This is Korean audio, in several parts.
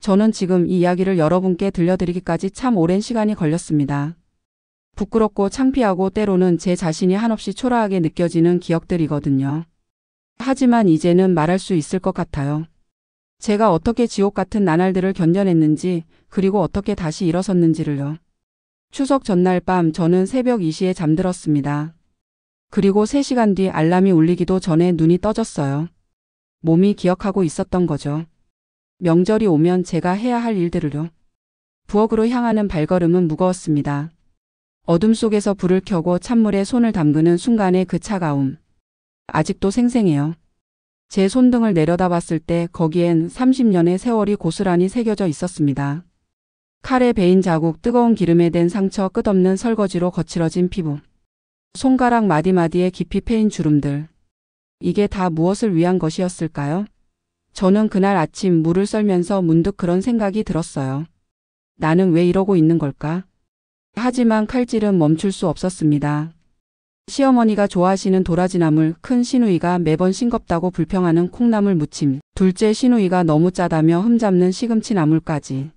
저는 지금 이 이야기를 여러분께 들려드리기까지 참 오랜 시간이 걸렸습니다. 부끄럽고 창피하고 때로는 제 자신이 한없이 초라하게 느껴지는 기억들이거든요. 하지만 이제는 말할 수 있을 것 같아요. 제가 어떻게 지옥 같은 나날들을 견뎌냈는지, 그리고 어떻게 다시 일어섰는지를요. 추석 전날 밤 저는 새벽 2시에 잠들었습니다. 그리고 3시간 뒤 알람이 울리기도 전에 눈이 떠졌어요. 몸이 기억하고 있었던 거죠. 명절이 오면 제가 해야 할 일들을요. 부엌으로 향하는 발걸음은 무거웠습니다. 어둠 속에서 불을 켜고 찬물에 손을 담그는 순간의 그 차가움. 아직도 생생해요. 제 손등을 내려다봤을 때 거기엔 30년의 세월이 고스란히 새겨져 있었습니다. 칼에 베인 자국, 뜨거운 기름에 댄 상처, 끝없는 설거지로 거칠어진 피부. 손가락 마디마디에 깊이 패인 주름들. 이게 다 무엇을 위한 것이었을까요? 저는 그날 아침 물을 썰면서 문득 그런 생각이 들었어요. 나는 왜 이러고 있는 걸까? 하지만 칼질은 멈출 수 없었습니다. 시어머니가 좋아하시는 도라지나물, 큰 시누이가 매번 싱겁다고 불평하는 콩나물 무침, 둘째 시누이가 너무 짜다며 흠잡는 시금치 나물까지.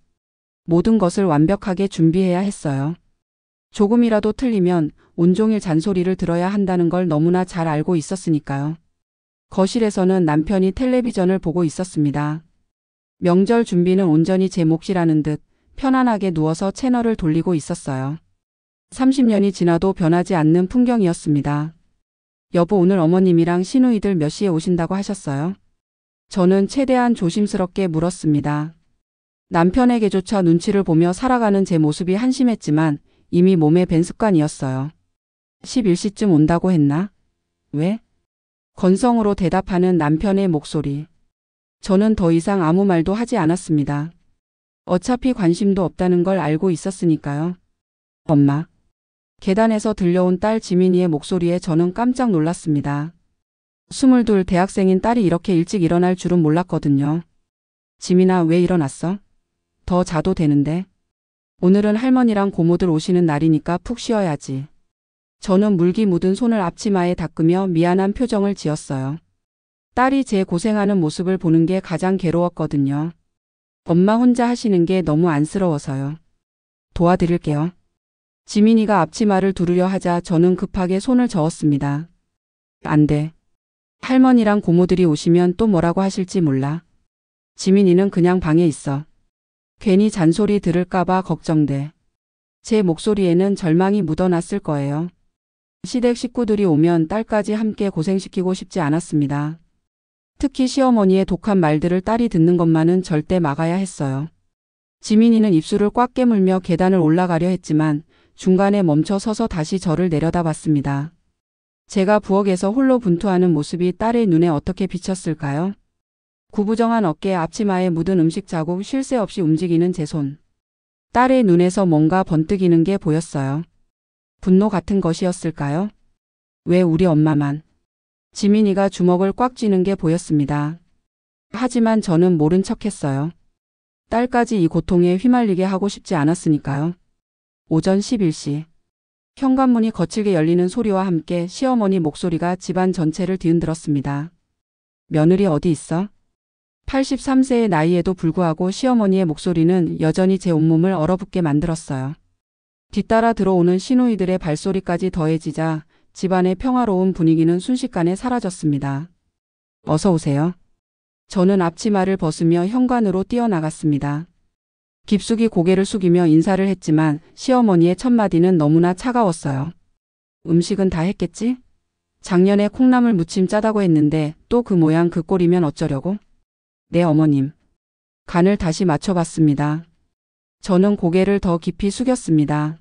모든 것을 완벽하게 준비해야 했어요. 조금이라도 틀리면 온종일 잔소리를 들어야 한다는 걸 너무나 잘 알고 있었으니까요. 거실에서는 남편이 텔레비전을 보고 있었습니다. 명절 준비는 온전히 제 몫이라는 듯 편안하게 누워서 채널을 돌리고 있었어요. 30년이 지나도 변하지 않는 풍경이었습니다. 여보, 오늘 어머님이랑 시누이들 몇 시에 오신다고 하셨어요? 저는 최대한 조심스럽게 물었습니다. 남편에게조차 눈치를 보며 살아가는 제 모습이 한심했지만 이미 몸에 밴 습관이었어요. 11시쯤 온다고 했나? 왜? 건성으로 대답하는 남편의 목소리. 저는 더 이상 아무 말도 하지 않았습니다. 어차피 관심도 없다는 걸 알고 있었으니까요. 엄마. 계단에서 들려온 딸 지민이의 목소리에 저는 깜짝 놀랐습니다. 22 대학생인 딸이 이렇게 일찍 일어날 줄은 몰랐거든요. 지민아, 왜 일어났어? 더 자도 되는데. 오늘은 할머니랑 고모들 오시는 날이니까 푹 쉬어야지. 저는 물기 묻은 손을 앞치마에 닦으며 미안한 표정을 지었어요. 딸이 제 고생하는 모습을 보는 게 가장 괴로웠거든요. 엄마 혼자 하시는 게 너무 안쓰러워서요. 도와드릴게요. 지민이가 앞치마를 두르려 하자 저는 급하게 손을 저었습니다. 안 돼. 할머니랑 고모들이 오시면 또 뭐라고 하실지 몰라. 지민이는 그냥 방에 있어. 괜히 잔소리 들을까봐 걱정돼. 제 목소리에는 절망이 묻어났을 거예요. 시댁 식구들이 오면 딸까지 함께 고생시키고 싶지 않았습니다. 특히 시어머니의 독한 말들을 딸이 듣는 것만은 절대 막아야 했어요. 지민이는 입술을 꽉 깨물며 계단을 올라가려 했지만 중간에 멈춰 서서 다시 저를 내려다봤습니다. 제가 부엌에서 홀로 분투하는 모습이 딸의 눈에 어떻게 비쳤을까요? 구부정한 어깨, 앞치마에 묻은 음식 자국, 쉴 새 없이 움직이는 제 손. 딸의 눈에서 뭔가 번뜩이는 게 보였어요. 분노 같은 것이었을까요? 왜 우리 엄마만? 지민이가 주먹을 꽉 쥐는 게 보였습니다. 하지만 저는 모른 척했어요. 딸까지 이 고통에 휘말리게 하고 싶지 않았으니까요. 오전 11시. 현관문이 거칠게 열리는 소리와 함께 시어머니 목소리가 집안 전체를 뒤흔들었습니다. 며느리 어디 있어? 83세의 나이에도 불구하고 시어머니의 목소리는 여전히 제 온몸을 얼어붙게 만들었어요. 뒤따라 들어오는 시누이들의 발소리까지 더해지자 집안의 평화로운 분위기는 순식간에 사라졌습니다. 어서 오세요. 저는 앞치마를 벗으며 현관으로 뛰어나갔습니다. 깊숙이 고개를 숙이며 인사를 했지만 시어머니의 첫마디는 너무나 차가웠어요. 음식은 다 했겠지? 작년에 콩나물 무침 짜다고 했는데 또 그 모양 그 꼴이면 어쩌려고? 네, 어머님. 간을 다시 맞춰봤습니다. 저는 고개를 더 깊이 숙였습니다.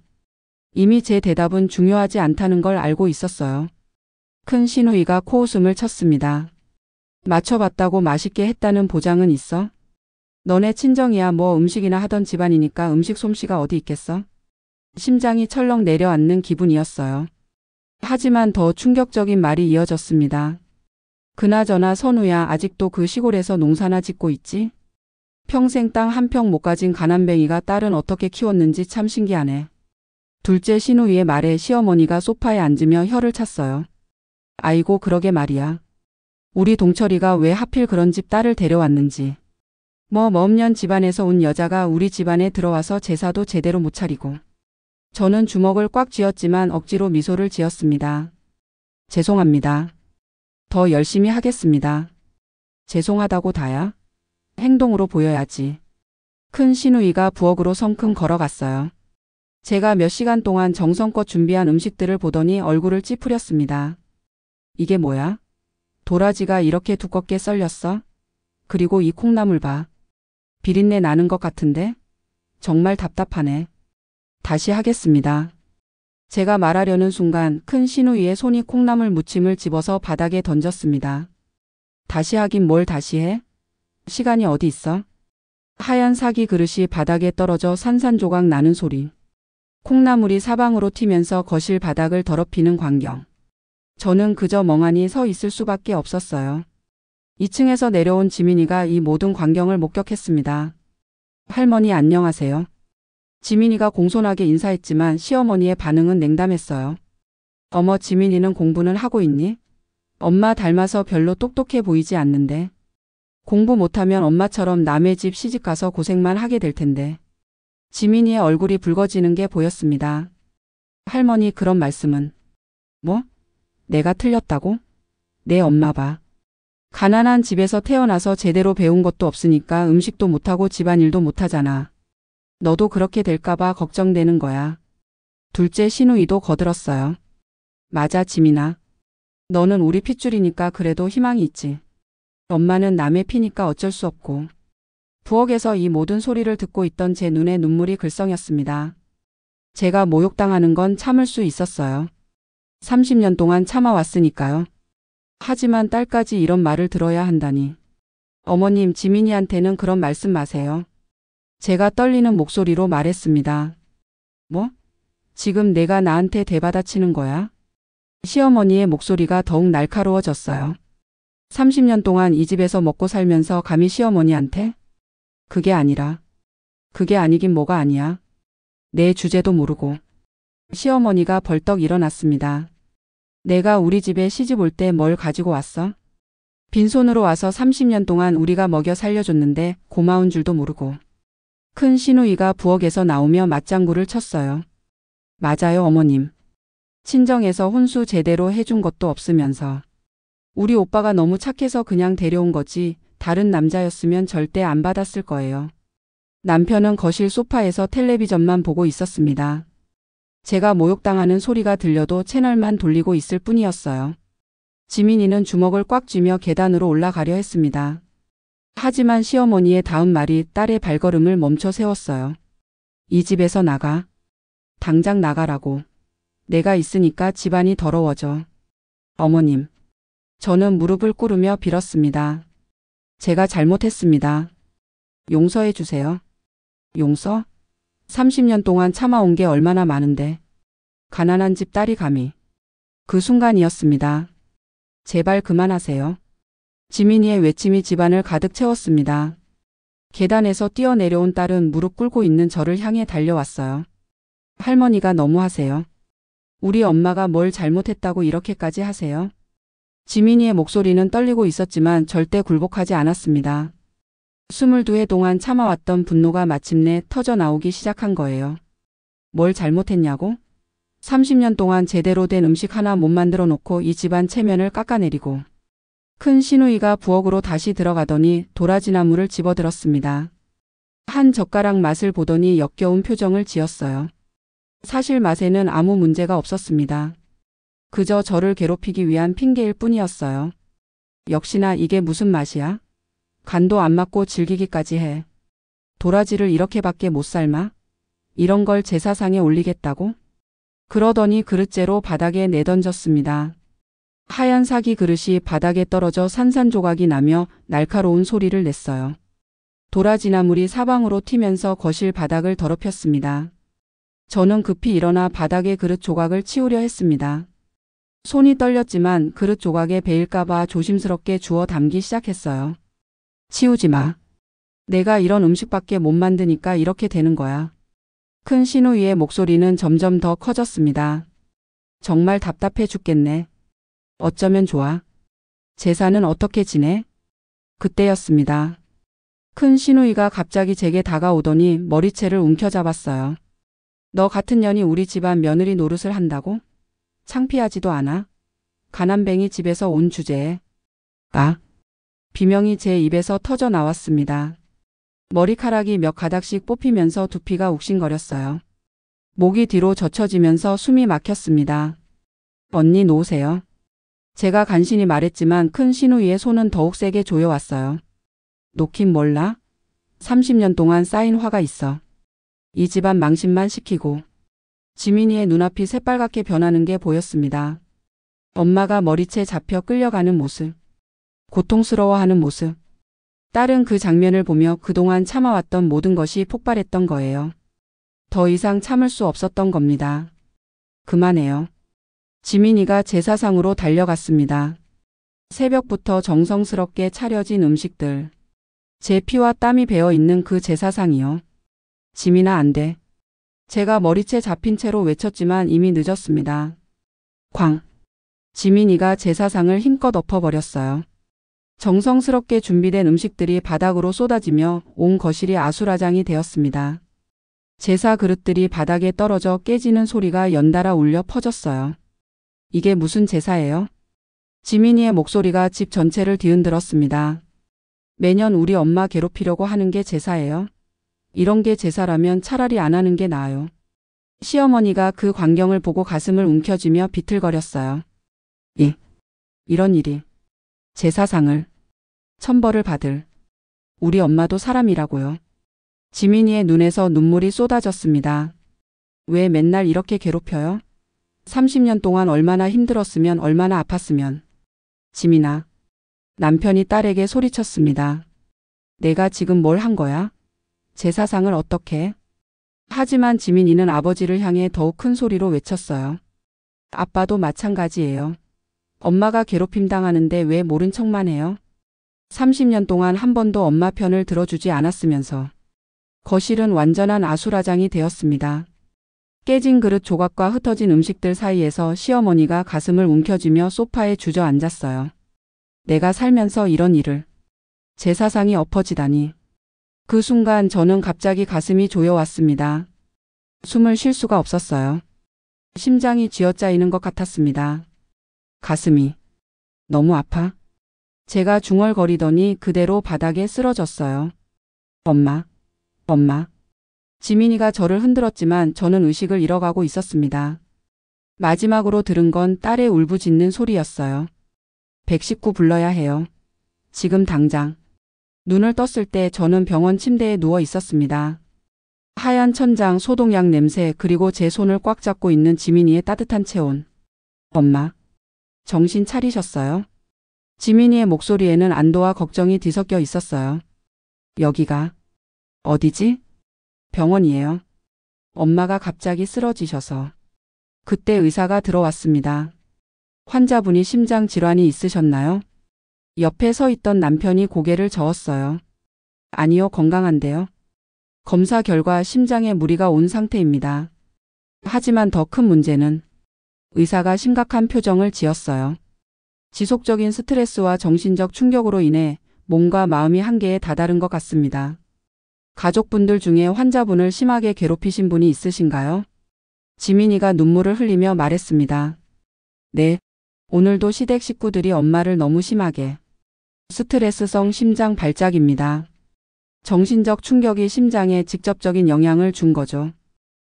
이미 제 대답은 중요하지 않다는 걸 알고 있었어요. 큰 시누이가 코웃음을 쳤습니다. 맞춰봤다고 맛있게 했다는 보장은 있어? 너네 친정이야 뭐 음식이나 하던 집안이니까 음식 솜씨가 어디 있겠어? 심장이 철렁 내려앉는 기분이었어요. 하지만 더 충격적인 말이 이어졌습니다. 그나저나 선우야, 아직도 그 시골에서 농사나 짓고 있지? 평생 땅 한 평 못 가진 가난뱅이가 딸은 어떻게 키웠는지 참 신기하네. 둘째 시누이의 말에 시어머니가 소파에 앉으며 혀를 찼어요. 아이고, 그러게 말이야. 우리 동철이가 왜 하필 그런 집 딸을 데려왔는지. 먼 집안에서 온 여자가 우리 집안에 들어와서 제사도 제대로 못 차리고. 저는 주먹을 꽉 쥐었지만 억지로 미소를 지었습니다. 죄송합니다. 더 열심히 하겠습니다. 죄송하다고 다야? 행동으로 보여야지. 큰 시누이가 부엌으로 성큼 걸어갔어요. 제가 몇 시간 동안 정성껏 준비한 음식들을 보더니 얼굴을 찌푸렸습니다. 이게 뭐야? 도라지가 이렇게 두껍게 썰렸어? 그리고 이 콩나물 봐. 비린내 나는 것 같은데? 정말 답답하네. 다시 하겠습니다. 제가 말하려는 순간 큰 시누이의 손이 콩나물 무침을 집어서 바닥에 던졌습니다. 다시 하긴 뭘 다시 해? 시간이 어디 있어? 하얀 사기 그릇이 바닥에 떨어져 산산조각 나는 소리. 콩나물이 사방으로 튀면서 거실 바닥을 더럽히는 광경. 저는 그저 멍하니 서 있을 수밖에 없었어요. 2층에서 내려온 지민이가 이 모든 광경을 목격했습니다. 할머니 안녕하세요. 지민이가 공손하게 인사했지만 시어머니의 반응은 냉담했어요. 어머 지민이는 공부는 하고 있니? 엄마 닮아서 별로 똑똑해 보이지 않는데. 공부 못하면 엄마처럼 남의 집 시집가서 고생만 하게 될 텐데. 지민이의 얼굴이 붉어지는 게 보였습니다. 할머니 그런 말씀은. 뭐? 내가 틀렸다고? 내 엄마 봐. 가난한 집에서 태어나서 제대로 배운 것도 없으니까 음식도 못하고 집안일도 못하잖아. 너도 그렇게 될까봐 걱정되는 거야. 둘째 시누이도 거들었어요. 맞아 지민아. 너는 우리 핏줄이니까 그래도 희망이 있지. 엄마는 남의 피니까 어쩔 수 없고. 부엌에서 이 모든 소리를 듣고 있던 제 눈에 눈물이 글썽였습니다. 제가 모욕당하는 건 참을 수 있었어요. 30년 동안 참아왔으니까요. 하지만 딸까지 이런 말을 들어야 한다니. 어머님 지민이한테는 그런 말씀 마세요. 제가 떨리는 목소리로 말했습니다. 뭐? 지금 내가 나한테 대받아치는 거야? 시어머니의 목소리가 더욱 날카로워졌어요. 30년 동안 이 집에서 먹고 살면서 감히 시어머니한테? 그게 아니라. 그게 아니긴 뭐가 아니야. 내 주제도 모르고. 시어머니가 벌떡 일어났습니다. 내가 우리 집에 시집 올 때 뭘 가지고 왔어? 빈손으로 와서 30년 동안 우리가 먹여 살려줬는데 고마운 줄도 모르고. 큰 시누이가 부엌에서 나오며 맞장구를 쳤어요. 맞아요 어머님. 친정에서 혼수 제대로 해준 것도 없으면서. 우리 오빠가 너무 착해서 그냥 데려온 거지 다른 남자였으면 절대 안 받았을 거예요. 남편은 거실 소파에서 텔레비전만 보고 있었습니다. 제가 모욕당하는 소리가 들려도 채널만 돌리고 있을 뿐이었어요. 지민이는 주먹을 꽉 쥐며 계단으로 올라가려 했습니다. 하지만 시어머니의 다음 말이 딸의 발걸음을 멈춰 세웠어요. 이 집에서 나가. 당장 나가라고. 내가 있으니까 집안이 더러워져. 어머님. 저는 무릎을 꿇으며 빌었습니다. 제가 잘못했습니다. 용서해 주세요. 용서? 30년 동안 참아온 게 얼마나 많은데. 가난한 집 딸이 감히. 그 순간이었습니다. 제발 그만하세요. 지민이의 외침이 집안을 가득 채웠습니다. 계단에서 뛰어내려온 딸은 무릎 꿇고 있는 저를 향해 달려왔어요. 할머니가 너무하세요. 우리 엄마가 뭘 잘못했다고 이렇게까지 하세요? 지민이의 목소리는 떨리고 있었지만 절대 굴복하지 않았습니다. 22해 동안 참아왔던 분노가 마침내 터져 나오기 시작한 거예요. 뭘 잘못했냐고? 30년 동안 제대로 된 음식 하나 못 만들어 놓고 이 집안 체면을 깎아내리고. 큰 시누이가 부엌으로 다시 들어가더니 도라지나무를 집어들었습니다. 한 젓가락 맛을 보더니 역겨운 표정을 지었어요. 사실 맛에는 아무 문제가 없었습니다. 그저 저를 괴롭히기 위한 핑계일 뿐이었어요. 역시나 이게 무슨 맛이야? 간도 안 맞고 질기기까지 해. 도라지를 이렇게밖에 못 삶아? 이런 걸 제사상에 올리겠다고? 그러더니 그릇째로 바닥에 내던졌습니다. 하얀 사기 그릇이 바닥에 떨어져 산산조각이 나며 날카로운 소리를 냈어요. 도라지나물이 사방으로 튀면서 거실 바닥을 더럽혔습니다. 저는 급히 일어나 바닥의 그릇 조각을 치우려 했습니다. 손이 떨렸지만 그릇 조각에 베일까봐 조심스럽게 주워 담기 시작했어요. 치우지 마. 내가 이런 음식밖에 못 만드니까 이렇게 되는 거야. 큰 시누이의 목소리는 점점 더 커졌습니다. 정말 답답해 죽겠네. 어쩌면 좋아. 제사는 어떻게 지내? 그때였습니다. 큰 시누이가 갑자기 제게 다가오더니 머리채를 움켜잡았어요. 너 같은 년이 우리 집안 며느리 노릇을 한다고? 창피하지도 않아? 가난뱅이 집에서 온 주제에. 아! 비명이 제 입에서 터져 나왔습니다. 머리카락이 몇 가닥씩 뽑히면서 두피가 욱신거렸어요. 목이 뒤로 젖혀지면서 숨이 막혔습니다. 언니 놓으세요. 제가 간신히 말했지만 큰 시누이의 손은 더욱 세게 조여왔어요. 놓긴 몰라? 30년 동안 쌓인 화가 있어. 이 집안 망신만 시키고. 지민이의 눈앞이 새빨갛게 변하는 게 보였습니다. 엄마가 머리채 잡혀 끌려가는 모습. 고통스러워하는 모습. 딸은 그 장면을 보며 그동안 참아왔던 모든 것이 폭발했던 거예요. 더 이상 참을 수 없었던 겁니다. 그만해요. 지민이가 제사상으로 달려갔습니다. 새벽부터 정성스럽게 차려진 음식들. 제 피와 땀이 배어 있는 그 제사상이요. 지민아 안 돼. 제가 머리채 잡힌 채로 외쳤지만 이미 늦었습니다. 쾅. 지민이가 제사상을 힘껏 엎어버렸어요. 정성스럽게 준비된 음식들이 바닥으로 쏟아지며 온 거실이 아수라장이 되었습니다. 제사 그릇들이 바닥에 떨어져 깨지는 소리가 연달아 울려 퍼졌어요. 이게 무슨 제사예요? 지민이의 목소리가 집 전체를 뒤흔들었습니다. 매년 우리 엄마 괴롭히려고 하는 게 제사예요? 이런 게 제사라면 차라리 안 하는 게 나아요. 시어머니가 그 광경을 보고 가슴을 움켜쥐며 비틀거렸어요. 이런 일이. 제사상을. 천벌을 받을. 우리 엄마도 사람이라고요. 지민이의 눈에서 눈물이 쏟아졌습니다. 왜 맨날 이렇게 괴롭혀요? 30년 동안 얼마나 힘들었으면 얼마나 아팠으면. 지민아. 남편이 딸에게 소리쳤습니다. 내가 지금 뭘 한 거야? 제사상을 어떻게? 하지만 지민이는 아버지를 향해 더욱 큰 소리로 외쳤어요. 아빠도 마찬가지예요. 엄마가 괴롭힘 당하는데 왜 모른 척만 해요? 30년 동안 한 번도 엄마 편을 들어주지 않았으면서. 거실은 완전한 아수라장이 되었습니다. 깨진 그릇 조각과 흩어진 음식들 사이에서 시어머니가 가슴을 움켜쥐며 소파에 주저앉았어요. 내가 살면서 이런 일을. 제사상이 엎어지다니. 그 순간 저는 갑자기 가슴이 조여왔습니다. 숨을 쉴 수가 없었어요. 심장이 쥐어짜이는 것 같았습니다. 가슴이 너무 아파. 제가 중얼거리더니 그대로 바닥에 쓰러졌어요. 엄마. 지민이가 저를 흔들었지만 저는 의식을 잃어가고 있었습니다. 마지막으로 들은 건 딸의 울부짖는 소리였어요. 119 불러야 해요. 지금 당장. 눈을 떴을 때 저는 병원 침대에 누워 있었습니다. 하얀 천장, 소독약 냄새, 그리고 제 손을 꽉 잡고 있는 지민이의 따뜻한 체온. 엄마. 정신 차리셨어요? 지민이의 목소리에는 안도와 걱정이 뒤섞여 있었어요. 여기가 어디지? 병원이에요. 엄마가 갑자기 쓰러지셔서. 그때 의사가 들어왔습니다. 환자분이 심장 질환이 있으셨나요? 옆에 서 있던 남편이 고개를 저었어요. 아니요, 건강한데요. 검사 결과 심장에 무리가 온 상태입니다. 하지만 더 큰 문제는 의사가 심각한 표정을 지었어요. 지속적인 스트레스와 정신적 충격으로 인해 몸과 마음이 한계에 다다른 것 같습니다. 가족분들 중에 환자분을 심하게 괴롭히신 분이 있으신가요? 지민이가 눈물을 흘리며 말했습니다. 네. 오늘도 시댁 식구들이 엄마를 너무 심하게. 스트레스성 심장 발작입니다. 정신적 충격이 심장에 직접적인 영향을 준 거죠.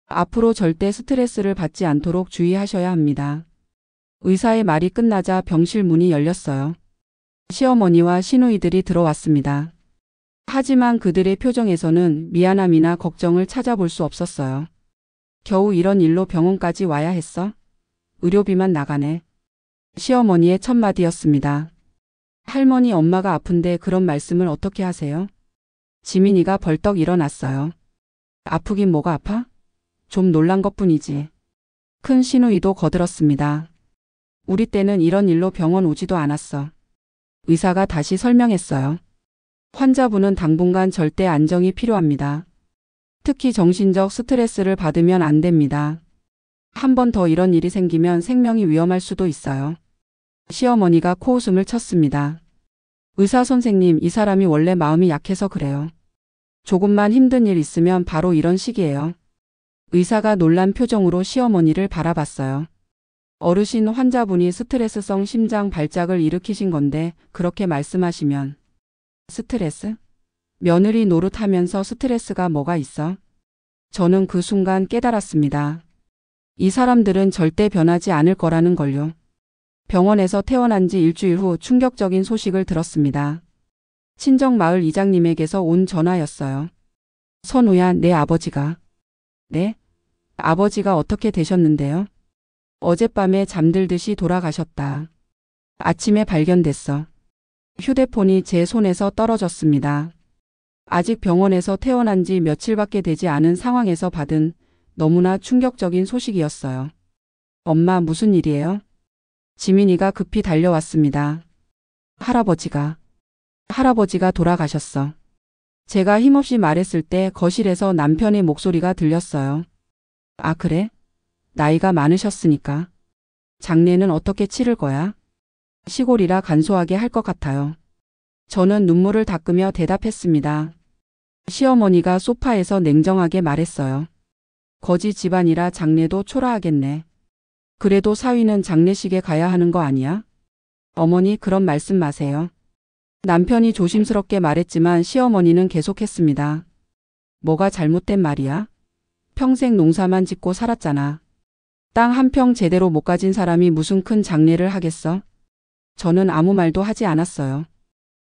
앞으로 절대 스트레스를 받지 않도록 주의하셔야 합니다. 의사의 말이 끝나자 병실 문이 열렸어요. 시어머니와 시누이들이 들어왔습니다. 하지만 그들의 표정에서는 미안함이나 걱정을 찾아볼 수 없었어요. 겨우 이런 일로 병원까지 와야 했어? 의료비만 나가네. 시어머니의 첫 마디였습니다. 할머니, 엄마가 아픈데 그런 말씀을 어떻게 하세요? 지민이가 벌떡 일어났어요. 아프긴 뭐가 아파? 좀 놀란 것뿐이지. 큰 시누이도 거들었습니다. 우리 때는 이런 일로 병원 오지도 않았어. 의사가 다시 설명했어요. 환자분은 당분간 절대 안정이 필요합니다. 특히 정신적 스트레스를 받으면 안 됩니다. 한 번 더 이런 일이 생기면 생명이 위험할 수도 있어요. 시어머니가 코웃음을 쳤습니다. 의사 선생님, 이 사람이 원래 마음이 약해서 그래요. 조금만 힘든 일 있으면 바로 이런 식이에요. 의사가 놀란 표정으로 시어머니를 바라봤어요. 어르신 환자분이 스트레스성 심장 발작을 일으키신 건데 그렇게 말씀하시면. 스트레스? 며느리 노릇하면서 스트레스가 뭐가 있어? 저는 그 순간 깨달았습니다. 이 사람들은 절대 변하지 않을 거라는 걸요. 병원에서 퇴원한 지 일주일 후 충격적인 소식을 들었습니다. 친정마을 이장님에게서 온 전화였어요. 선우야, 내 아버지가. 네? 아버지가 어떻게 되셨는데요? 어젯밤에 잠들듯이 돌아가셨다. 아침에 발견됐어. 휴대폰이 제 손에서 떨어졌습니다. 아직 병원에서 퇴원한 지 며칠밖에 되지 않은 상황에서 받은 너무나 충격적인 소식이었어요. 엄마, 무슨 일이에요? 지민이가 급히 달려왔습니다. 할아버지가 돌아가셨어. 제가 힘없이 말했을 때 거실에서 남편의 목소리가 들렸어요. 아, 그래? 나이가 많으셨으니까. 장례는 어떻게 치를 거야? 시골이라 간소하게 할 것 같아요. 저는 눈물을 닦으며 대답했습니다. 시어머니가 소파에서 냉정하게 말했어요. 거지 집안이라 장례도 초라하겠네. 그래도 사위는 장례식에 가야 하는 거 아니야? 어머니, 그런 말씀 마세요. 남편이 조심스럽게 말했지만 시어머니는 계속했습니다. 뭐가 잘못된 말이야? 평생 농사만 짓고 살았잖아. 땅 한 평 제대로 못 가진 사람이 무슨 큰 장례를 하겠어? 저는 아무 말도 하지 않았어요.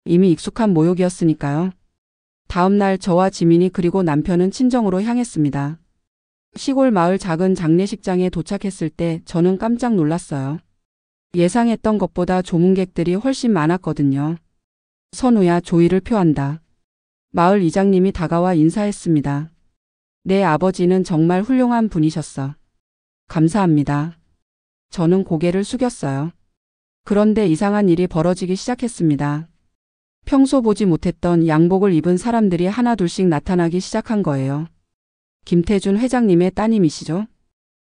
이미 익숙한 모욕이었으니까요. 다음 날 저와 지민이 그리고 남편은 친정으로 향했습니다. 시골 마을 작은 장례식장에 도착했을 때 저는 깜짝 놀랐어요. 예상했던 것보다 조문객들이 훨씬 많았거든요. 선우야, 조의를 표한다. 마을 이장님이 다가와 인사했습니다. 내 아버지는 정말 훌륭한 분이셨어. 감사합니다. 저는 고개를 숙였어요. 그런데 이상한 일이 벌어지기 시작했습니다. 평소 보지 못했던 양복을 입은 사람들이 하나둘씩 나타나기 시작한 거예요. 김태준 회장님의 따님이시죠?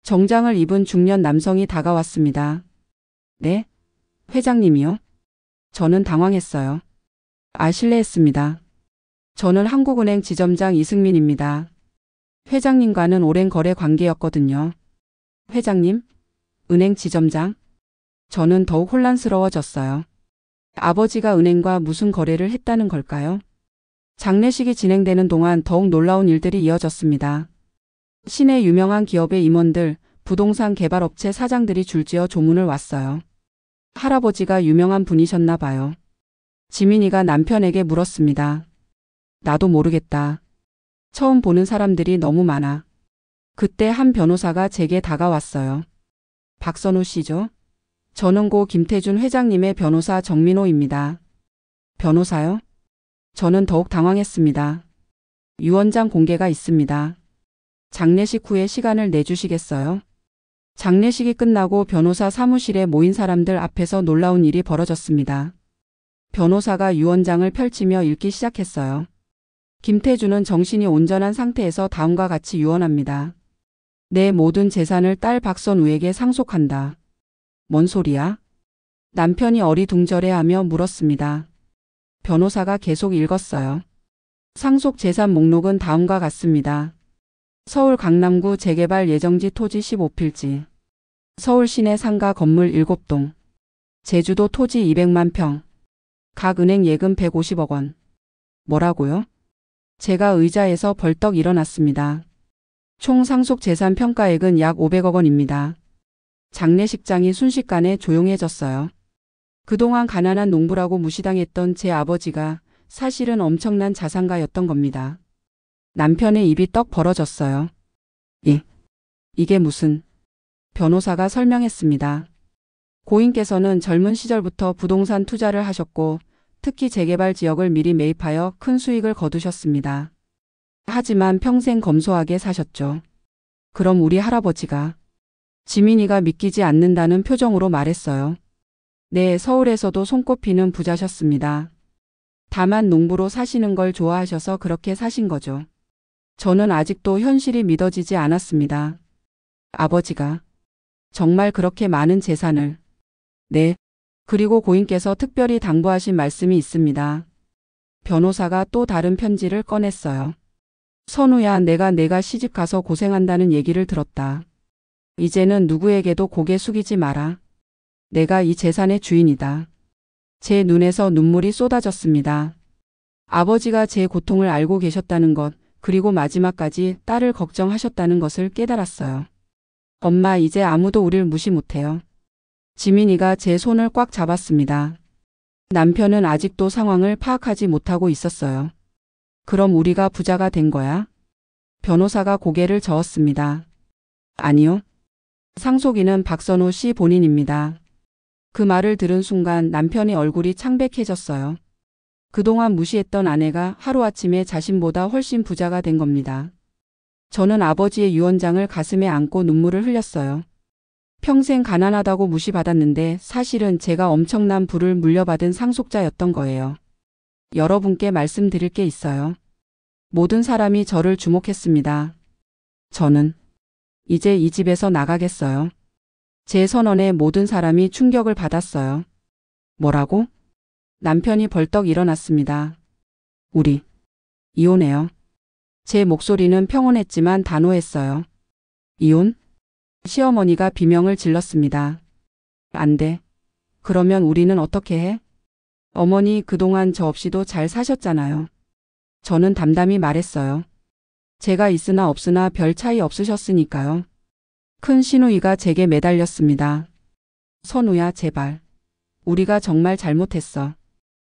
정장을 입은 중년 남성이 다가왔습니다. 네? 회장님이요? 저는 당황했어요. 실례했습니다. 저는 한국은행 지점장 이승민입니다. 회장님과는 오랜 거래 관계였거든요. 회장님? 은행 지점장? 저는 더욱 혼란스러워졌어요. 아버지가 은행과 무슨 거래를 했다는 걸까요? 장례식이 진행되는 동안 더욱 놀라운 일들이 이어졌습니다. 시내 유명한 기업의 임원들, 부동산 개발업체 사장들이 줄지어 조문을 왔어요. 할아버지가 유명한 분이셨나 봐요. 지민이가 남편에게 물었습니다. 나도 모르겠다. 처음 보는 사람들이 너무 많아. 그때 한 변호사가 제게 다가왔어요. 박선우 씨죠? 저는 고 김태준 회장님의 변호사 정민호입니다. 변호사요? 저는 더욱 당황했습니다. 유언장 공개가 있습니다. 장례식 후에 시간을 내주시겠어요? 장례식이 끝나고 변호사 사무실에 모인 사람들 앞에서 놀라운 일이 벌어졌습니다. 변호사가 유언장을 펼치며 읽기 시작했어요. 김태준은 정신이 온전한 상태에서 다음과 같이 유언합니다. 내 모든 재산을 딸 박선우에게 상속한다. 뭔 소리야? 남편이 어리둥절해하며 물었습니다. 변호사가 계속 읽었어요. 상속 재산 목록은 다음과 같습니다. 서울 강남구 재개발 예정지 토지 15필지. 서울 시내 상가 건물 7동. 제주도 토지 200만 평. 각 은행 예금 150억 원. 뭐라고요? 제가 의자에서 벌떡 일어났습니다. 총 상속 재산 평가액은 약 500억 원입니다. 장례식장이 순식간에 조용해졌어요. 그동안 가난한 농부라고 무시당했던 제 아버지가 사실은 엄청난 자산가였던 겁니다. 남편의 입이 떡 벌어졌어요. 이게 무슨... 변호사가 설명했습니다. 고인께서는 젊은 시절부터 부동산 투자를 하셨고 특히 재개발 지역을 미리 매입하여 큰 수익을 거두셨습니다. 하지만 평생 검소하게 사셨죠. 그럼 우리 할아버지가... 지민이가 믿기지 않는다는 표정으로 말했어요. 네, 서울에서도 손꼽히는 부자셨습니다. 다만 농부로 사시는 걸 좋아하셔서 그렇게 사신 거죠. 저는 아직도 현실이 믿어지지 않았습니다. 아버지가 정말 그렇게 많은 재산을... 네, 그리고 고인께서 특별히 당부하신 말씀이 있습니다. 변호사가 또 다른 편지를 꺼냈어요. 선우야, 내가 시집 가서 고생한다는 얘기를 들었다. 이제는 누구에게도 고개 숙이지 마라. 내가 이 재산의 주인이다. 제 눈에서 눈물이 쏟아졌습니다. 아버지가 제 고통을 알고 계셨다는 것, 그리고 마지막까지 딸을 걱정하셨다는 것을 깨달았어요. 엄마, 이제 아무도 우릴 무시 못해요. 지민이가 제 손을 꽉 잡았습니다. 남편은 아직도 상황을 파악하지 못하고 있었어요. 그럼 우리가 부자가 된 거야? 변호사가 고개를 저었습니다. 아니요. 상속인은 박선우 씨 본인입니다. 그 말을 들은 순간 남편의 얼굴이 창백해졌어요. 그동안 무시했던 아내가 하루아침에 자신보다 훨씬 부자가 된 겁니다. 저는 아버지의 유언장을 가슴에 안고 눈물을 흘렸어요. 평생 가난하다고 무시받았는데 사실은 제가 엄청난 부를 물려받은 상속자였던 거예요. 여러분께 말씀드릴 게 있어요. 모든 사람이 저를 주목했습니다. 저는 이제 이 집에서 나가겠어요. 제 선언에 모든 사람이 충격을 받았어요. 뭐라고? 남편이 벌떡 일어났습니다. 우리 이혼해요. 제 목소리는 평온했지만 단호했어요. 이혼? 시어머니가 비명을 질렀습니다. 안 돼. 그러면 우리는 어떻게 해? 어머니, 그동안 저 없이도 잘 사셨잖아요. 저는 담담히 말했어요. 제가 있으나 없으나 별 차이 없으셨으니까요. 큰 시누이가 제게 매달렸습니다. 선우야, 제발. 우리가 정말 잘못했어.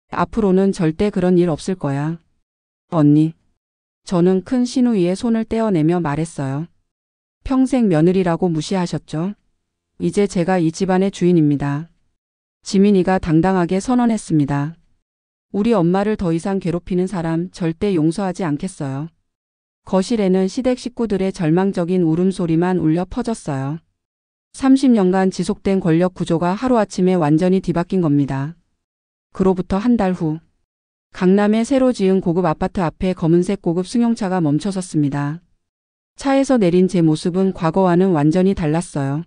앞으로는 절대 그런 일 없을 거야. 언니. 저는 큰 시누이의 손을 떼어내며 말했어요. 평생 며느리라고 무시하셨죠? 이제 제가 이 집안의 주인입니다. 지민이가 당당하게 선언했습니다. 우리 엄마를 더 이상 괴롭히는 사람 절대 용서하지 않겠어요. 거실에는 시댁 식구들의 절망적인 울음소리만 울려 퍼졌어요. 30년간 지속된 권력 구조가 하루아침에 완전히 뒤바뀐 겁니다. 그로부터 한 달 후, 강남의 새로 지은 고급 아파트 앞에 검은색 고급 승용차가 멈춰섰습니다. 차에서 내린 제 모습은 과거와는 완전히 달랐어요.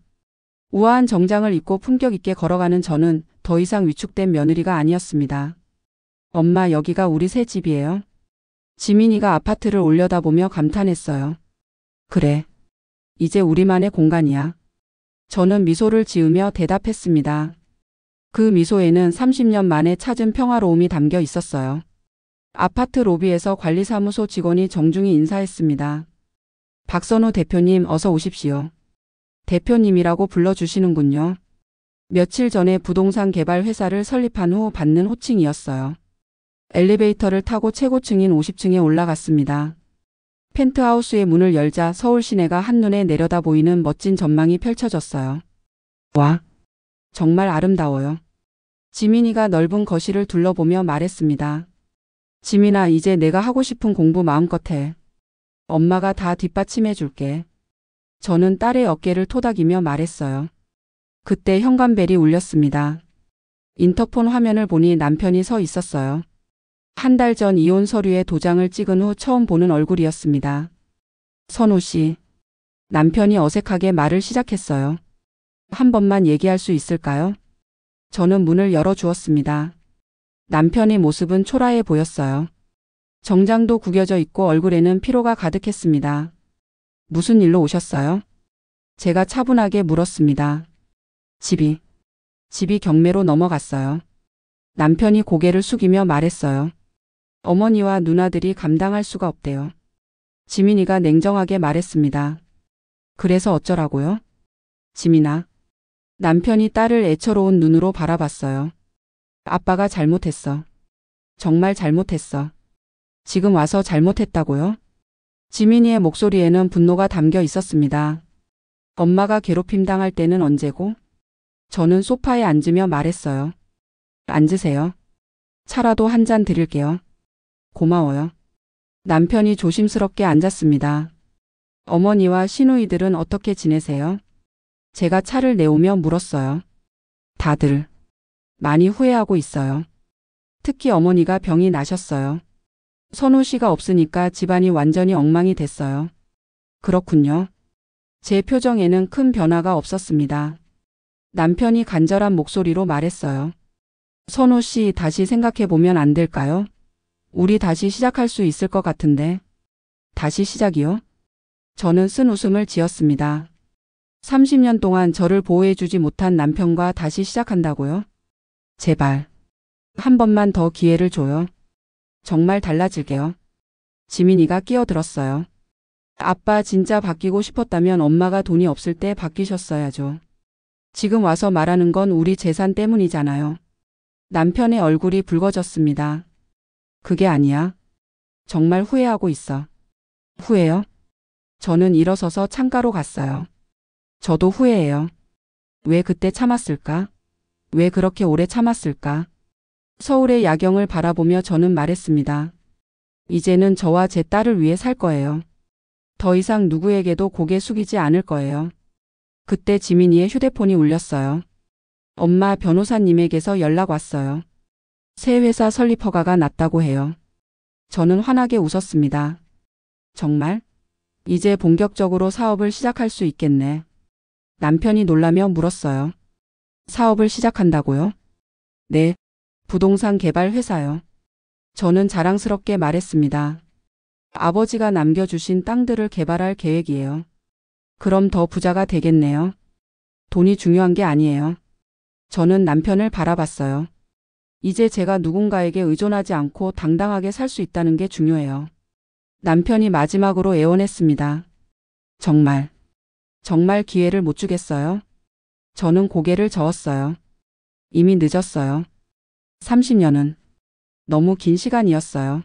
우아한 정장을 입고 품격 있게 걸어가는 저는 더 이상 위축된 며느리가 아니었습니다. 엄마, 여기가 우리 새 집이에요. 지민이가 아파트를 올려다보며 감탄했어요. 그래. 이제 우리만의 공간이야. 저는 미소를 지으며 대답했습니다. 그 미소에는 30년 만에 찾은 평화로움이 담겨 있었어요. 아파트 로비에서 관리사무소 직원이 정중히 인사했습니다. 박선우 대표님, 어서 오십시오. 대표님이라고 불러주시는군요. 며칠 전에 부동산 개발 회사를 설립한 후 받는 호칭이었어요. 엘리베이터를 타고 최고층인 50층에 올라갔습니다. 펜트하우스의 문을 열자 서울 시내가 한눈에 내려다 보이는 멋진 전망이 펼쳐졌어요. 와, 정말 아름다워요. 지민이가 넓은 거실을 둘러보며 말했습니다. 지민아, 이제 내가 하고 싶은 공부 마음껏 해. 엄마가 다 뒷받침해 줄게. 저는 딸의 어깨를 토닥이며 말했어요. 그때 현관벨이 울렸습니다. 인터폰 화면을 보니 남편이 서 있었어요. 한 달 전 이혼 서류에 도장을 찍은 후 처음 보는 얼굴이었습니다. 선우 씨. 남편이 어색하게 말을 시작했어요. 한 번만 얘기할 수 있을까요? 저는 문을 열어주었습니다. 남편의 모습은 초라해 보였어요. 정장도 구겨져 있고 얼굴에는 피로가 가득했습니다. 무슨 일로 오셨어요? 제가 차분하게 물었습니다. 집이 경매로 넘어갔어요. 남편이 고개를 숙이며 말했어요. 어머니와 누나들이 감당할 수가 없대요. 지민이가 냉정하게 말했습니다. 그래서 어쩌라고요? 지민아. 남편이 딸을 애처로운 눈으로 바라봤어요. 아빠가 잘못했어. 정말 잘못했어. 지금 와서 잘못했다고요? 지민이의 목소리에는 분노가 담겨 있었습니다. 엄마가 괴롭힘 당할 때는 언제고? 저는 소파에 앉으며 말했어요. 앉으세요. 차라도 한 잔 드릴게요. 고마워요. 남편이 조심스럽게 앉았습니다. 어머니와 시누이들은 어떻게 지내세요? 제가 차를 내오며 물었어요. 다들 많이 후회하고 있어요. 특히 어머니가 병이 나셨어요. 선우 씨가 없으니까 집안이 완전히 엉망이 됐어요. 그렇군요. 제 표정에는 큰 변화가 없었습니다. 남편이 간절한 목소리로 말했어요. 선우 씨, 다시 생각해보면 안 될까요? 우리 다시 시작할 수 있을 것 같은데. 다시 시작이요? 저는 쓴 웃음을 지었습니다. 30년 동안 저를 보호해주지 못한 남편과 다시 시작한다고요? 제발. 한 번만 더 기회를 줘요. 정말 달라질게요. 지민이가 끼어들었어요. 아빠 진짜 바뀌고 싶었다면 엄마가 돈이 없을 때 바뀌셨어야죠. 지금 와서 말하는 건 우리 재산 때문이잖아요. 남편의 얼굴이 붉어졌습니다. 그게 아니야. 정말 후회하고 있어. 후회요? 저는 일어서서 창가로 갔어요. 저도 후회해요. 왜 그때 참았을까? 왜 그렇게 오래 참았을까? 서울의 야경을 바라보며 저는 말했습니다. 이제는 저와 제 딸을 위해 살 거예요. 더 이상 누구에게도 고개 숙이지 않을 거예요. 그때 지민이의 휴대폰이 울렸어요. 엄마, 변호사님에게서 연락 왔어요. 새 회사 설립 허가가 났다고 해요. 저는 환하게 웃었습니다. 정말? 이제 본격적으로 사업을 시작할 수 있겠네. 남편이 놀라며 물었어요. 사업을 시작한다고요? 네, 부동산 개발 회사요. 저는 자랑스럽게 말했습니다. 아버지가 남겨주신 땅들을 개발할 계획이에요. 그럼 더 부자가 되겠네요. 돈이 중요한 게 아니에요. 저는 남편을 바라봤어요. 이제 제가 누군가에게 의존하지 않고 당당하게 살 수 있다는 게 중요해요. 남편이 마지막으로 애원했습니다. 정말 기회를 못 주겠어요? 저는 고개를 저었어요. 이미 늦었어요. 30년은 너무 긴 시간이었어요.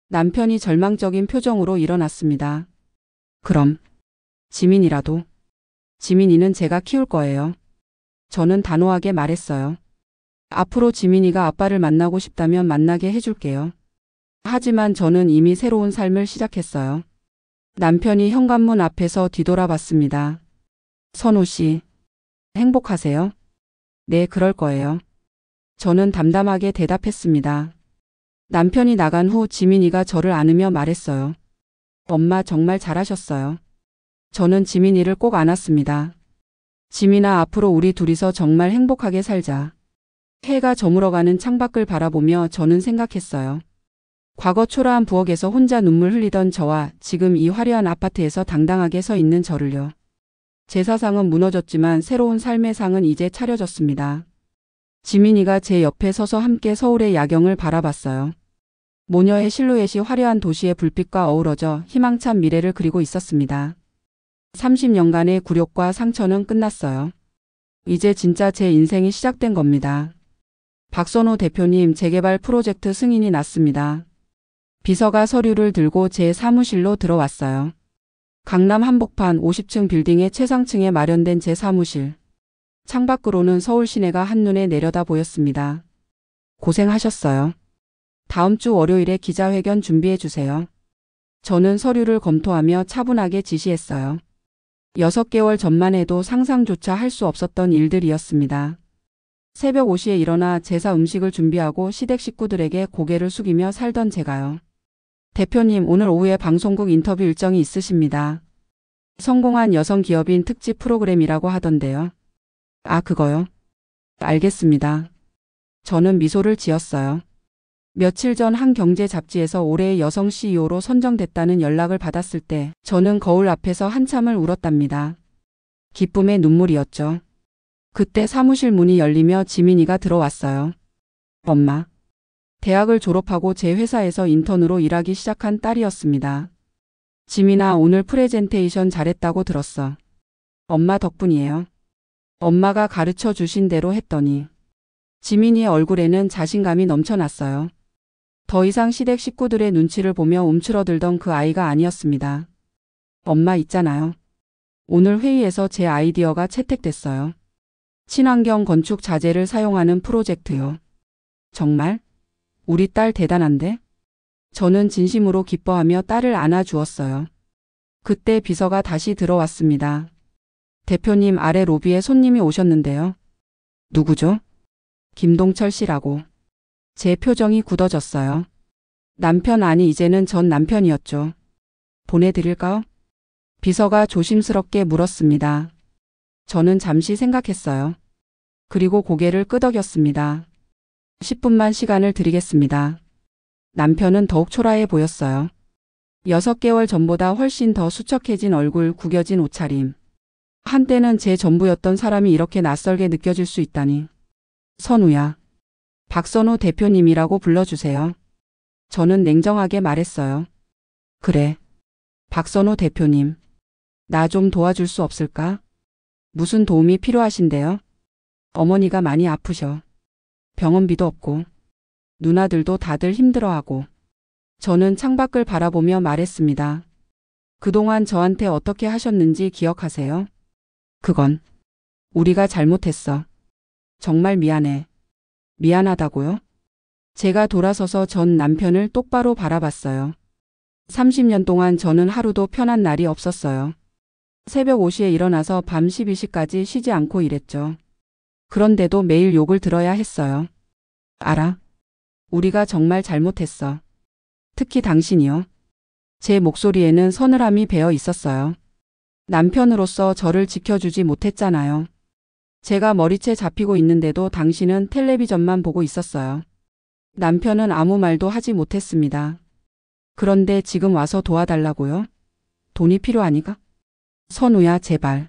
남편이 절망적인 표정으로 일어났습니다. 그럼 지민이라도. 지민이는 제가 키울 거예요. 저는 단호하게 말했어요. 앞으로 지민이가 아빠를 만나고 싶다면 만나게 해줄게요. 하지만 저는 이미 새로운 삶을 시작했어요. 남편이 현관문 앞에서 뒤돌아봤습니다. 선우 씨, 행복하세요? 네, 그럴 거예요. 저는 담담하게 대답했습니다. 남편이 나간 후 지민이가 저를 안으며 말했어요. 엄마 정말 잘하셨어요. 저는 지민이를 꼭 안았습니다. 지민아, 앞으로 우리 둘이서 정말 행복하게 살자. 해가 저물어가는 창밖을 바라보며 저는 생각했어요. 과거 초라한 부엌에서 혼자 눈물 흘리던 저와 지금 이 화려한 아파트에서 당당하게 서 있는 저를요. 제 사상은 무너졌지만 새로운 삶의 상은 이제 차려졌습니다. 지민이가 제 옆에 서서 함께 서울의 야경을 바라봤어요. 모녀의 실루엣이 화려한 도시의 불빛과 어우러져 희망찬 미래를 그리고 있었습니다. 30년간의 굴욕과 상처는 끝났어요. 이제 진짜 제 인생이 시작된 겁니다. 박선호 대표님, 재개발 프로젝트 승인이 났습니다. 비서가 서류를 들고 제 사무실로 들어왔어요. 강남 한복판 50층 빌딩의 최상층에 마련된 제 사무실. 창밖으로는 서울 시내가 한눈에 내려다 보였습니다. 고생하셨어요. 다음 주 월요일에 기자회견 준비해 주세요. 저는 서류를 검토하며 차분하게 지시했어요. 6개월 전만 해도 상상조차 할 수 없었던 일들이었습니다. 새벽 5시에 일어나 제사 음식을 준비하고 시댁 식구들에게 고개를 숙이며 살던 제가요. 대표님, 오늘 오후에 방송국 인터뷰 일정이 있으십니다. 성공한 여성 기업인 특집 프로그램이라고 하던데요. 아, 그거요? 알겠습니다. 저는 미소를 지었어요. 며칠 전 한 경제 잡지에서 올해의 여성 CEO로 선정됐다는 연락을 받았을 때 저는 거울 앞에서 한참을 울었답니다. 기쁨의 눈물이었죠. 그때 사무실 문이 열리며 지민이가 들어왔어요. 엄마. 대학을 졸업하고 제 회사에서 인턴으로 일하기 시작한 딸이었습니다. 지민아, 오늘 프레젠테이션 잘했다고 들었어. 엄마 덕분이에요. 엄마가 가르쳐 주신 대로 했더니. 지민이의 얼굴에는 자신감이 넘쳐났어요. 더 이상 시댁 식구들의 눈치를 보며 움츠러들던 그 아이가 아니었습니다. 엄마, 있잖아요. 오늘 회의에서 제 아이디어가 채택됐어요. 친환경 건축 자재를 사용하는 프로젝트요. 정말? 우리 딸 대단한데? 저는 진심으로 기뻐하며 딸을 안아주었어요. 그때 비서가 다시 들어왔습니다. 대표님, 아래 로비에 손님이 오셨는데요. 누구죠? 김동철 씨라고. 제 표정이 굳어졌어요. 남편, 아니 이제는 전 남편이었죠. 보내드릴까요? 비서가 조심스럽게 물었습니다. 저는 잠시 생각했어요. 그리고 고개를 끄덕였습니다. 10분만 시간을 드리겠습니다. 남편은 더욱 초라해 보였어요. 6개월 전보다 훨씬 더 수척해진 얼굴, 구겨진 옷차림. 한때는 제 전부였던 사람이 이렇게 낯설게 느껴질 수 있다니. 선우야. 박선우 대표님이라고 불러주세요. 저는 냉정하게 말했어요. 그래. 박선우 대표님. 나 좀 도와줄 수 없을까? 무슨 도움이 필요하신데요? 어머니가 많이 아프셔. 병원비도 없고. 누나들도 다들 힘들어하고. 저는 창밖을 바라보며 말했습니다. 그동안 저한테 어떻게 하셨는지 기억하세요? 그건 우리가 잘못했어. 정말 미안해. 미안하다고요? 제가 돌아서서 전 남편을 똑바로 바라봤어요. 30년 동안 저는 하루도 편한 날이 없었어요. 새벽 5시에 일어나서 밤 12시까지 쉬지 않고 일했죠. 그런데도 매일 욕을 들어야 했어요. 알아? 우리가 정말 잘못했어. 특히 당신이요. 제 목소리에는 서늘함이 배어 있었어요. 남편으로서 저를 지켜주지 못했잖아요. 제가 머리채 잡히고 있는데도 당신은 텔레비전만 보고 있었어요. 남편은 아무 말도 하지 못했습니다. 그런데 지금 와서 도와달라고요? 돈이 필요하니까? 선우야, 제발.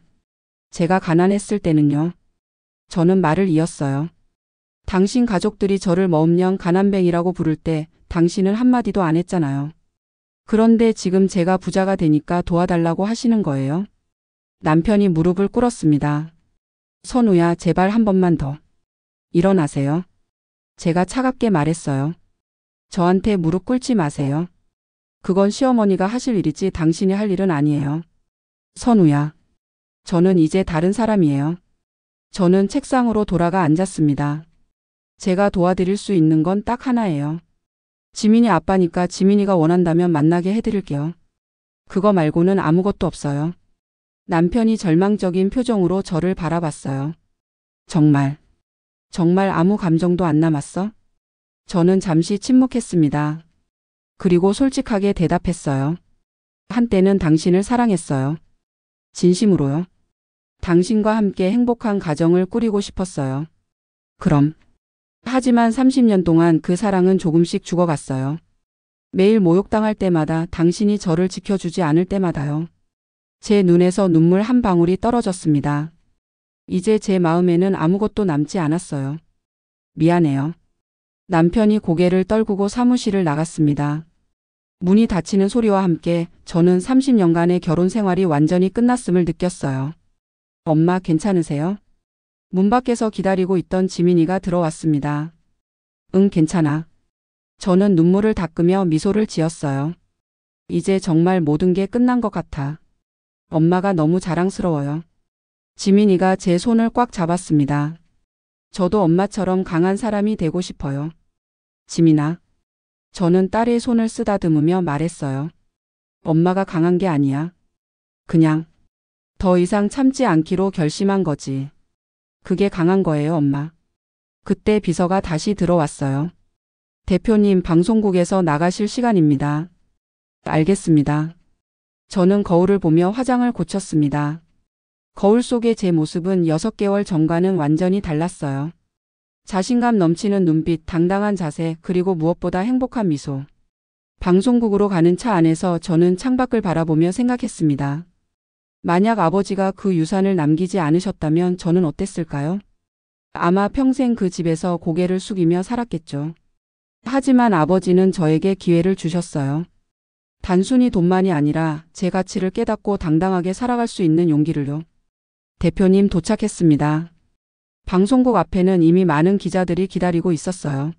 제가 가난했을 때는요. 저는 말을 이었어요. 당신 가족들이 저를 머음령 가난뱅이라고 부를 때 당신은 한마디도 안 했잖아요. 그런데 지금 제가 부자가 되니까 도와달라고 하시는 거예요? 남편이 무릎을 꿇었습니다. 선우야, 제발 한 번만 더. 일어나세요. 제가 차갑게 말했어요. 저한테 무릎 꿇지 마세요. 그건 시어머니가 하실 일이지 당신이 할 일은 아니에요. 선우야. 저는 이제 다른 사람이에요. 저는 책상으로 돌아가 앉았습니다. 제가 도와드릴 수 있는 건 딱 하나예요. 지민이 아빠니까 지민이가 원한다면 만나게 해드릴게요. 그거 말고는 아무것도 없어요. 남편이 절망적인 표정으로 저를 바라봤어요. 정말 아무 감정도 안 남았어? 저는 잠시 침묵했습니다. 그리고 솔직하게 대답했어요. 한때는 당신을 사랑했어요. 진심으로요. 당신과 함께 행복한 가정을 꾸리고 싶었어요. 그럼. 하지만 30년 동안 그 사랑은 조금씩 죽어갔어요. 매일 모욕당할 때마다, 당신이 저를 지켜주지 않을 때마다요. 제 눈에서 눈물 한 방울이 떨어졌습니다. 이제 제 마음에는 아무것도 남지 않았어요. 미안해요. 남편이 고개를 떨구고 사무실을 나갔습니다. 문이 닫히는 소리와 함께 저는 30년간의 결혼 생활이 완전히 끝났음을 느꼈어요. 엄마, 괜찮으세요? 문 밖에서 기다리고 있던 지민이가 들어왔습니다. 응, 괜찮아. 저는 눈물을 닦으며 미소를 지었어요. 이제 정말 모든 게 끝난 것 같아. 엄마가 너무 자랑스러워요. 지민이가 제 손을 꽉 잡았습니다. 저도 엄마처럼 강한 사람이 되고 싶어요. 지민아. 저는 딸의 손을 쓰다듬으며 말했어요. 엄마가 강한 게 아니야. 그냥 더 이상 참지 않기로 결심한 거지. 그게 강한 거예요, 엄마. 그때 비서가 다시 들어왔어요. 대표님, 방송국에서 나가실 시간입니다. 알겠습니다. 저는 거울을 보며 화장을 고쳤습니다. 거울 속의 제 모습은 6개월 전과는 완전히 달랐어요. 자신감 넘치는 눈빛, 당당한 자세, 그리고 무엇보다 행복한 미소. 방송국으로 가는 차 안에서 저는 창밖을 바라보며 생각했습니다. 만약 아버지가 그 유산을 남기지 않으셨다면 저는 어땠을까요? 아마 평생 그 집에서 고개를 숙이며 살았겠죠. 하지만 아버지는 저에게 기회를 주셨어요. 단순히 돈만이 아니라 제 가치를 깨닫고 당당하게 살아갈 수 있는 용기를요. 대표님, 도착했습니다. 방송국 앞에는 이미 많은 기자들이 기다리고 있었어요.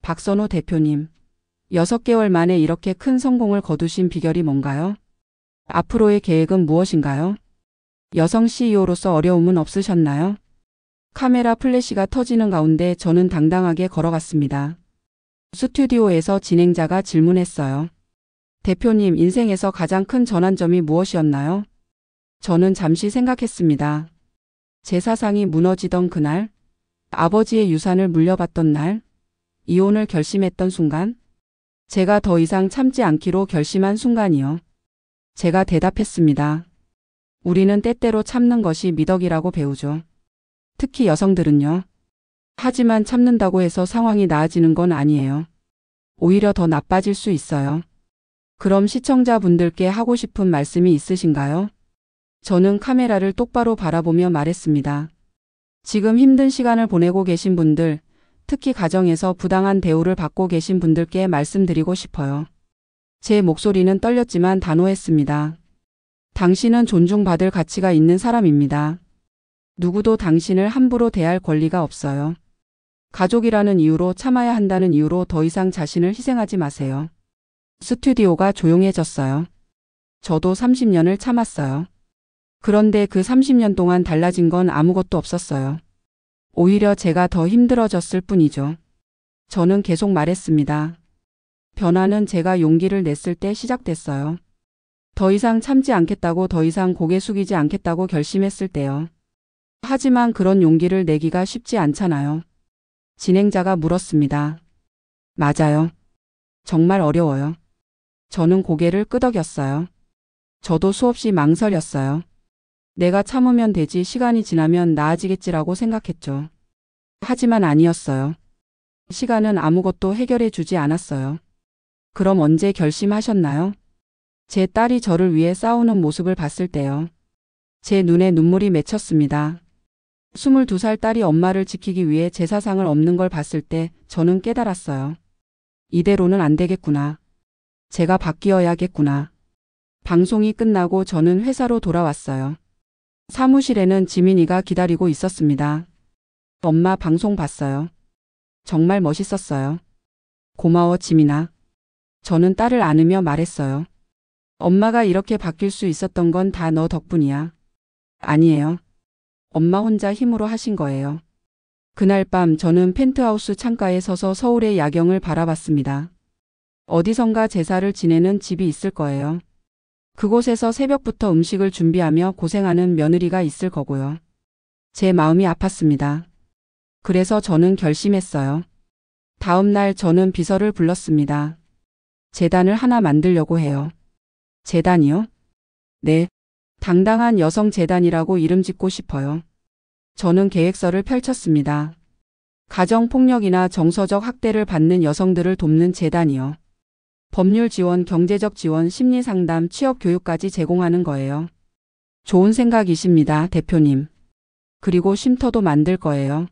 박선우 대표님, 6개월 만에 이렇게 큰 성공을 거두신 비결이 뭔가요? 앞으로의 계획은 무엇인가요? 여성 CEO로서 어려움은 없으셨나요? 카메라 플래시가 터지는 가운데 저는 당당하게 걸어갔습니다. 스튜디오에서 진행자가 질문했어요. 대표님, 인생에서 가장 큰 전환점이 무엇이었나요? 저는 잠시 생각했습니다. 제 사상이 무너지던 그날, 아버지의 유산을 물려받던 날, 이혼을 결심했던 순간, 제가 더 이상 참지 않기로 결심한 순간이요. 제가 대답했습니다. 우리는 때때로 참는 것이 미덕이라고 배우죠. 특히 여성들은요. 하지만 참는다고 해서 상황이 나아지는 건 아니에요. 오히려 더 나빠질 수 있어요. 그럼 시청자분들께 하고 싶은 말씀이 있으신가요? 저는 카메라를 똑바로 바라보며 말했습니다. 지금 힘든 시간을 보내고 계신 분들, 특히 가정에서 부당한 대우를 받고 계신 분들께 말씀드리고 싶어요. 제 목소리는 떨렸지만 단호했습니다. 당신은 존중받을 가치가 있는 사람입니다. 누구도 당신을 함부로 대할 권리가 없어요. 가족이라는 이유로 참아야 한다는 이유로 더 이상 자신을 희생하지 마세요. 스튜디오가 조용해졌어요. 저도 30년을 참았어요. 그런데 그 30년 동안 달라진 건 아무것도 없었어요. 오히려 제가 더 힘들어졌을 뿐이죠. 저는 계속 말했습니다. 변화는 제가 용기를 냈을 때 시작됐어요. 더 이상 참지 않겠다고, 더 이상 고개 숙이지 않겠다고 결심했을 때요. 하지만 그런 용기를 내기가 쉽지 않잖아요. 진행자가 물었습니다. 맞아요. 정말 어려워요. 저는 고개를 끄덕였어요. 저도 수없이 망설였어요. 내가 참으면 되지, 시간이 지나면 나아지겠지라고 생각했죠. 하지만 아니었어요. 시간은 아무것도 해결해 주지 않았어요. 그럼 언제 결심하셨나요? 제 딸이 저를 위해 싸우는 모습을 봤을 때요. 제 눈에 눈물이 맺혔습니다. 22살 딸이 엄마를 지키기 위해 제사상을 엎는 걸 봤을 때 저는 깨달았어요. 이대로는 안 되겠구나. 제가 바뀌어야겠구나. 방송이 끝나고 저는 회사로 돌아왔어요. 사무실에는 지민이가 기다리고 있었습니다. 엄마 방송 봤어요. 정말 멋있었어요. 고마워 지민아. 저는 딸을 안으며 말했어요. 엄마가 이렇게 바뀔 수 있었던 건 다 너 덕분이야. 아니에요. 엄마 혼자 힘으로 하신 거예요. 그날 밤 저는 펜트하우스 창가에 서서 서울의 야경을 바라봤습니다. 어디선가 제사를 지내는 집이 있을 거예요. 그곳에서 새벽부터 음식을 준비하며 고생하는 며느리가 있을 거고요. 제 마음이 아팠습니다. 그래서 저는 결심했어요. 다음 날 저는 비서를 불렀습니다. 재단을 하나 만들려고 해요. 재단이요? 네. 당당한 여성 재단이라고 이름 짓고 싶어요. 저는 계획서를 펼쳤습니다. 가정폭력이나 정서적 학대를 받는 여성들을 돕는 재단이요. 법률 지원, 경제적 지원, 심리상담, 취업교육까지 제공하는 거예요. 좋은 생각이십니다, 대표님. 그리고 쉼터도 만들 거예요.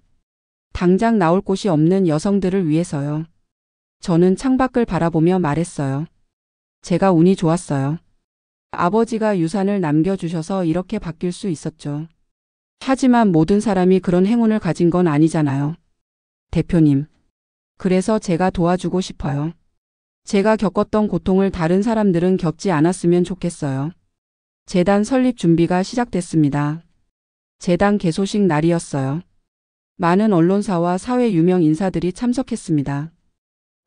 당장 나올 곳이 없는 여성들을 위해서요. 저는 창밖을 바라보며 말했어요. 제가 운이 좋았어요. 아버지가 유산을 남겨주셔서 이렇게 바뀔 수 있었죠. 하지만 모든 사람이 그런 행운을 가진 건 아니잖아요. 대표님. 그래서 제가 도와주고 싶어요. 제가 겪었던 고통을 다른 사람들은 겪지 않았으면 좋겠어요. 재단 설립 준비가 시작됐습니다. 재단 개소식 날이었어요. 많은 언론사와 사회 유명 인사들이 참석했습니다.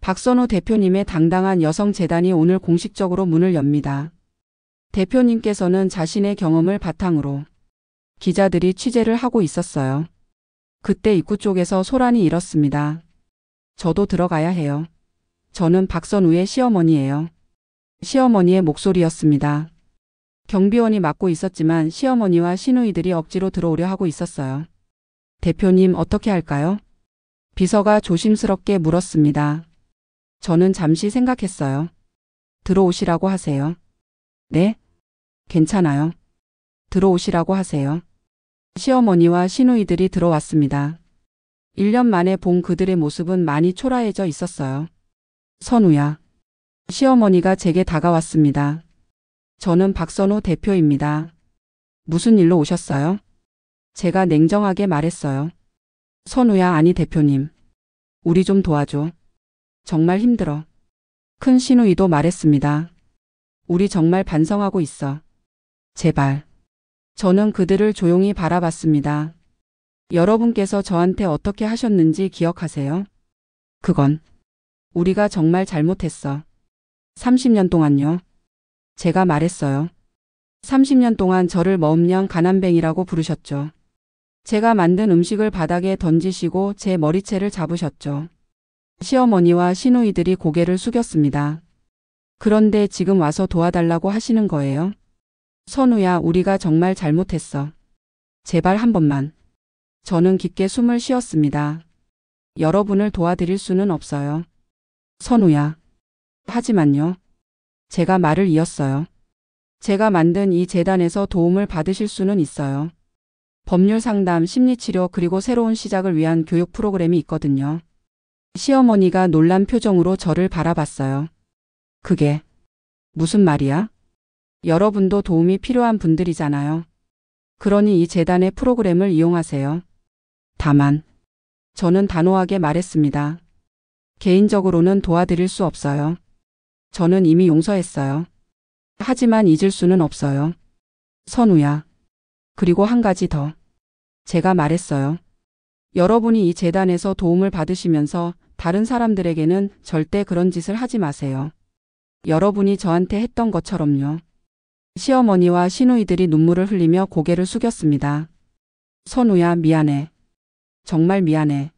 박선호 대표님의 당당한 여성 재단이 오늘 공식적으로 문을 엽니다. 대표님께서는 자신의 경험을 바탕으로 기자들이 취재를 하고 있었어요. 그때 입구 쪽에서 소란이 일었습니다. 저도 들어가야 해요. 저는 박선우의 시어머니예요. 시어머니의 목소리였습니다. 경비원이 맡고 있었지만 시어머니와 시누이들이 억지로 들어오려 하고 있었어요. 대표님 어떻게 할까요? 비서가 조심스럽게 물었습니다. 저는 잠시 생각했어요. 들어오시라고 하세요. 네? 괜찮아요. 들어오시라고 하세요. 시어머니와 시누이들이 들어왔습니다. 1년 만에 본 그들의 모습은 많이 초라해져 있었어요. 선우야. 시어머니가 제게 다가왔습니다. 저는 박선호 대표입니다. 무슨 일로 오셨어요? 제가 냉정하게 말했어요. 선우야, 아니 대표님. 우리 좀 도와줘. 정말 힘들어. 큰 시누이도 말했습니다. 우리 정말 반성하고 있어. 제발. 저는 그들을 조용히 바라봤습니다. 여러분께서 저한테 어떻게 하셨는지 기억하세요? 그건 우리가 정말 잘못했어. 30년 동안요. 제가 말했어요. 30년 동안 저를 머음령 가난뱅이라고 부르셨죠. 제가 만든 음식을 바닥에 던지시고 제 머리채를 잡으셨죠. 시어머니와 시누이들이 고개를 숙였습니다. 그런데 지금 와서 도와달라고 하시는 거예요? 선우야, 우리가 정말 잘못했어. 제발 한 번만. 저는 깊게 숨을 쉬었습니다. 여러분을 도와드릴 수는 없어요. 선우야. 하지만요. 제가 말을 이었어요. 제가 만든 이 재단에서 도움을 받으실 수는 있어요. 법률 상담, 심리치료 그리고 새로운 시작을 위한 교육 프로그램이 있거든요. 시어머니가 놀란 표정으로 저를 바라봤어요. 그게 무슨 말이야? 여러분도 도움이 필요한 분들이잖아요. 그러니 이 재단의 프로그램을 이용하세요. 다만 저는 단호하게 말했습니다. 개인적으로는 도와드릴 수 없어요. 저는 이미 용서했어요. 하지만 잊을 수는 없어요. 선우야. 그리고 한 가지 더. 제가 말했어요. 여러분이 이 재단에서 도움을 받으시면서 다른 사람들에게는 절대 그런 짓을 하지 마세요. 여러분이 저한테 했던 것처럼요. 시어머니와 시누이들이 눈물을 흘리며 고개를 숙였습니다. 선우야, 미안해. 정말 미안해.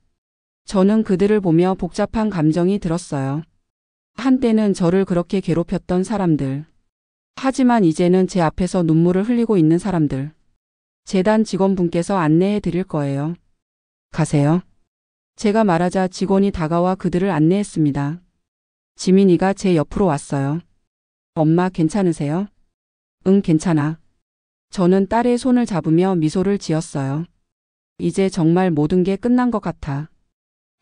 저는 그들을 보며 복잡한 감정이 들었어요. 한때는 저를 그렇게 괴롭혔던 사람들. 하지만 이제는 제 앞에서 눈물을 흘리고 있는 사람들. 재단 직원분께서 안내해 드릴 거예요. 가세요. 제가 말하자 직원이 다가와 그들을 안내했습니다. 지민이가 제 옆으로 왔어요. 엄마 괜찮으세요? 응, 괜찮아. 저는 딸의 손을 잡으며 미소를 지었어요. 이제 정말 모든 게 끝난 것 같아.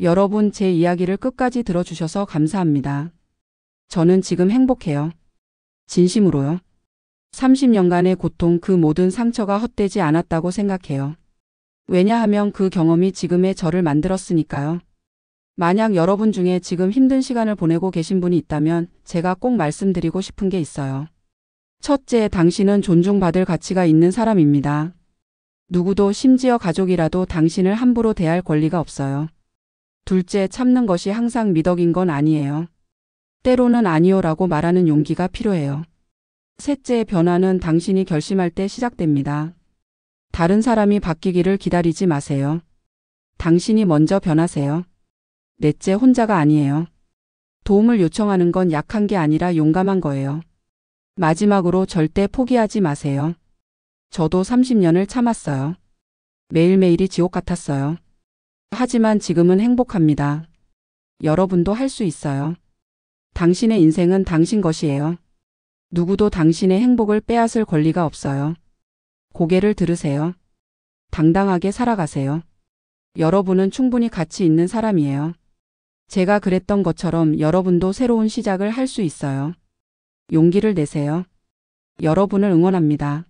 여러분 제 이야기를 끝까지 들어주셔서 감사합니다. 저는 지금 행복해요. 진심으로요. 30년간의 고통 그 모든 상처가 헛되지 않았다고 생각해요. 왜냐하면 그 경험이 지금의 저를 만들었으니까요. 만약 여러분 중에 지금 힘든 시간을 보내고 계신 분이 있다면 제가 꼭 말씀드리고 싶은 게 있어요. 첫째, 당신은 존중받을 가치가 있는 사람입니다. 누구도 심지어 가족이라도 당신을 함부로 대할 권리가 없어요. 둘째, 참는 것이 항상 미덕인 건 아니에요. 때로는 아니요라고 말하는 용기가 필요해요. 셋째, 변화는 당신이 결심할 때 시작됩니다. 다른 사람이 바뀌기를 기다리지 마세요. 당신이 먼저 변하세요. 넷째, 혼자가 아니에요. 도움을 요청하는 건 약한 게 아니라 용감한 거예요. 마지막으로 절대 포기하지 마세요. 저도 30년을 참았어요. 매일매일이 지옥 같았어요. 하지만 지금은 행복합니다. 여러분도 할 수 있어요. 당신의 인생은 당신 것이에요. 누구도 당신의 행복을 빼앗을 권리가 없어요. 고개를 들으세요. 당당하게 살아가세요. 여러분은 충분히 가치 있는 사람이에요. 제가 그랬던 것처럼 여러분도 새로운 시작을 할 수 있어요. 용기를 내세요. 여러분을 응원합니다.